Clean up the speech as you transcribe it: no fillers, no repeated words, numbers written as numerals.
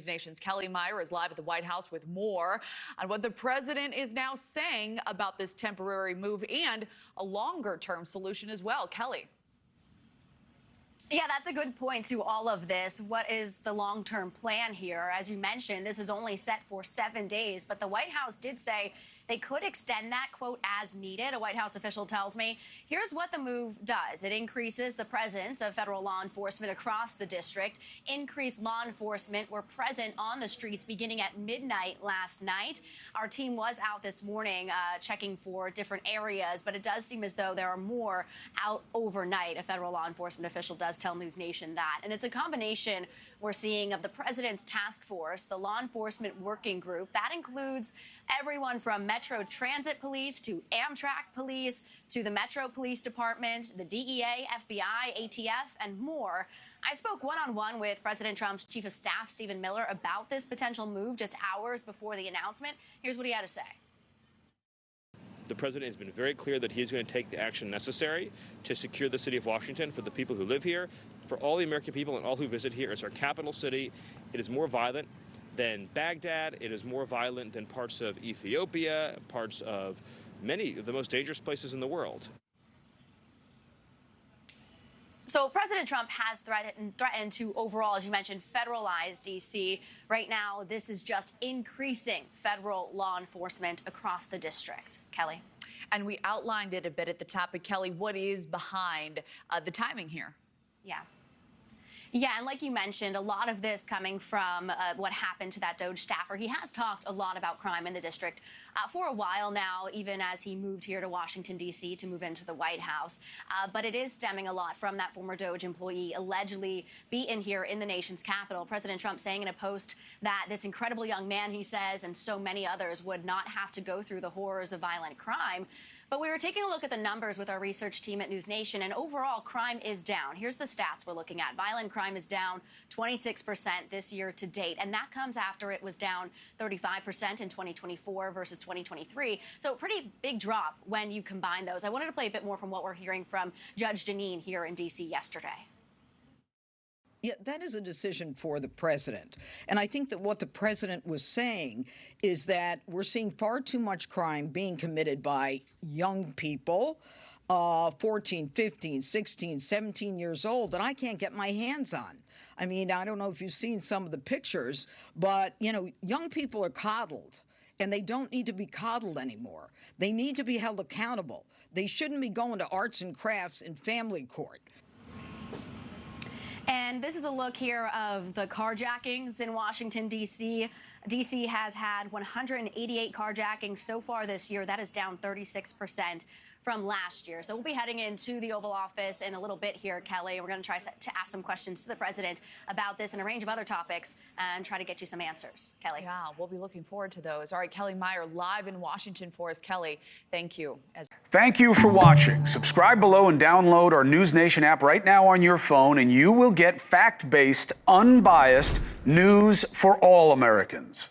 News Nation's Kellie Meyer is live at the White House with more on what the president is now saying about this temporary move and a longer-term solution as well. Kellie. Yeah, that's a good point to all of this. What is the long-term plan here? As you mentioned, this is only set for 7 days, but the White House did say they could extend that, quote, as needed. A White House official tells me. Here's what the move does. It increases the presence of federal law enforcement across the district. Increased law enforcement were present on the streets beginning at midnight last night. Our team was out this morning checking for different areas, but it does seem as though there are more out overnight. A federal law enforcement official does tell News Nation that. And it's a combination we're seeing of the president's task force, the law enforcement working group. That includes everyone from Metro Transit Police to Amtrak Police to the Metro Police Department, the DEA, FBI, ATF, and more. I spoke one-on-one with President Trump's chief of staff, Stephen Miller, about this potential move just hours before the announcement. Here's what he had to say. The president has been very clear that he's going to take the action necessary to secure the city of Washington for the people who live here, for all the American people and all who visit here. It's our capital city. It is more violent than Baghdad. It is more violent than parts of Ethiopia, parts of many of the most dangerous places in the world. So President Trump has threatened to overall, as you mentioned, federalize D.C. Right now, this is just increasing federal law enforcement across the district. Kellie. And we outlined it a bit at the top, but Kellie, what is behind the timing here? Yeah, and like you mentioned, a lot of this coming from what happened to that DOJ staffer. He has talked a lot about crime in the district for a while now, even as he moved here to Washington, D.C. to move into the White House. But it is stemming a lot from that former DOJ employee allegedly beaten here in the nation's capital. President Trump saying in a post that this incredible young man, he says, and so many others would not have to go through the horrors of violent crime. But we were taking a look at the numbers with our research team at News Nation, and overall, crime is down. Here's the stats we're looking at. Violent crime is down 26% this year to date, and that comes after it was down 35% in 2024 versus 2023. So a pretty big drop when you combine those. I wanted to play a bit more from what we're hearing from Judge Jeanine here in D.C. yesterday. Yeah, that is a decision for the president. And I think that what the president was saying is that we're seeing far too much crime being committed by young people, 14, 15, 16, 17 years old, that I can't get my hands on. I mean, I don't know if you've seen some of the pictures, but, you know, young people are coddled. And they don't need to be coddled anymore. They need to be held accountable. They shouldn't be going to arts and crafts in family court. And this is a look here of the carjackings in Washington, D.C. D.C. has had 188 carjackings so far this year. That is down 36% from last year. So we'll be heading into the Oval Office in a little bit here, Kellie. We're going to try to ask some questions to the president about this and a range of other topics and try to get you some answers. Kellie. Yeah, we'll be looking forward to those. All right, Kellie Meyer live in Washington for us. Kellie, thank you. Thank you for watching. Subscribe below and download our News Nation app right now on your phone, and you will get fact-based, unbiased news for all Americans.